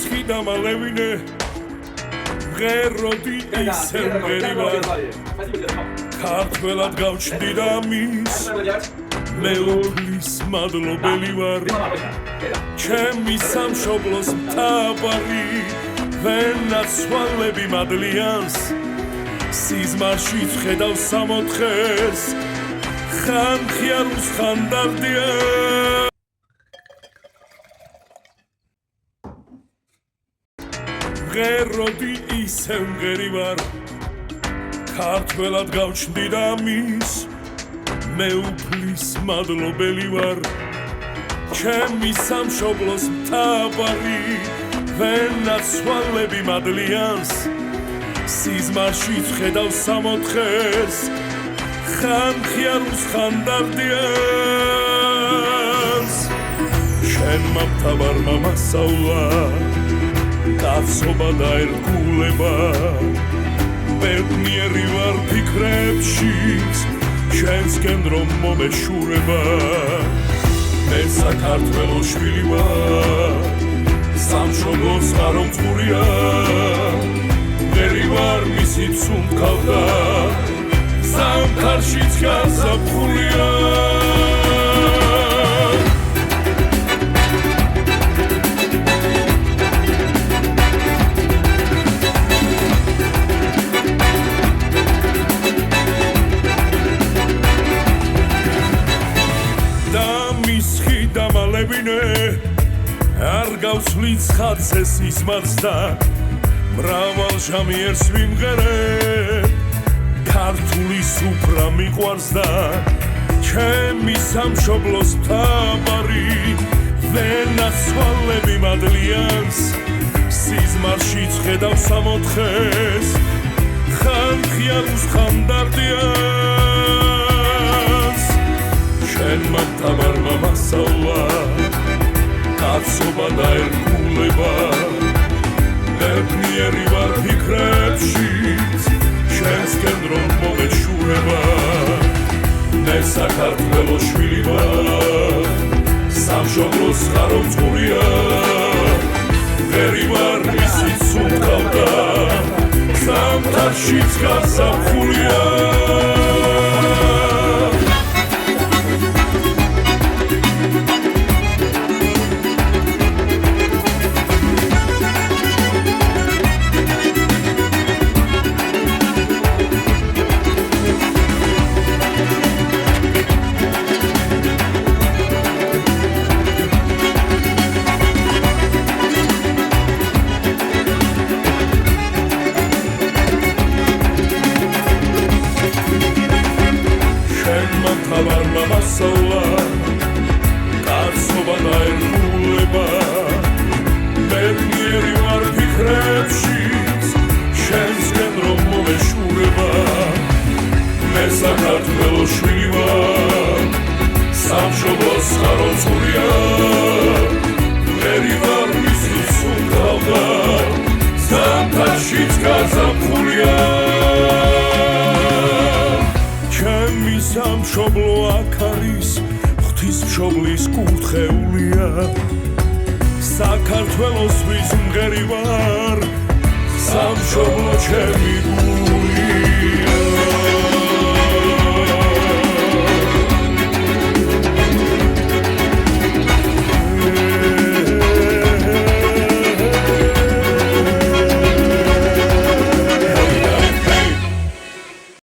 Mischi da malevine Gherroti isem gerivar Kartvelad gavchdi da mis Meoplis madlobeli var Ჩემი სამშობლოს მთავარი ვენაცვალები მადლიანს სიზმარშიც ხედავ სამოთხეს ხან ხიარუს ხანდარდია ღეროდი ისევ მღერი ვარ ქართველად გავჩნდი და მის მეუფლის მადლობელი ვარ ჩემი სამშობლოს მთავარი ვენაცვალები მადლიანს სიზმარშიც ხედავ სამოთხეს ხან ხიარუს ხანდარდიანს შენმა მთავარმა მასავლა კაცობა და ერგულება ბედნიერი ვარ ფიქრებშიც შენსკენ რომ მომეშურება მე საქართველოს შვილი ვარ სამშობლოს ღარო მწყურია მღერი ვარ მისით სუნთქავდა ზამთარშიც გაზაფხულია არ გავსვლით ხაცეს ისმარს და მრავალ ჟამიერს ვიმღერე ქართული სუფრა მიყვარს და ჩემი სამშობლოს მთავარი ვენაცვალები მადლიანს სიზმარშიც ხედავ სამოთხეს ხან ხიარუს ხანდარდიანს შენმა მთავარმა მასავლა კაცობა და ერგულება ბედნიერი ვარ ფიქრებშიც შენსკენ რომ მომეშურება მე საქართველოს შვილი ვარ სამშობლოს ღარო მწყურია მღერი ვარ მისით სუნთქავდა ზამთარშიც გაზაფხულია კაცობა და ერგულება ბედნიერი ვარ ფიქრებშიც შენსკენ რომ მომეშურება მე საქართველოს შვილი ვარ სამშობლოს ღარო მწყურია მღერი ვარ მისით სუნთქავდა ზამთარშიც გაზაფხულია ჩემი სამშობლო აქ არის ღვთისმშობლის კურთხეულია საქართველოს ვის მღერი ვარ სამშობლო ჩემი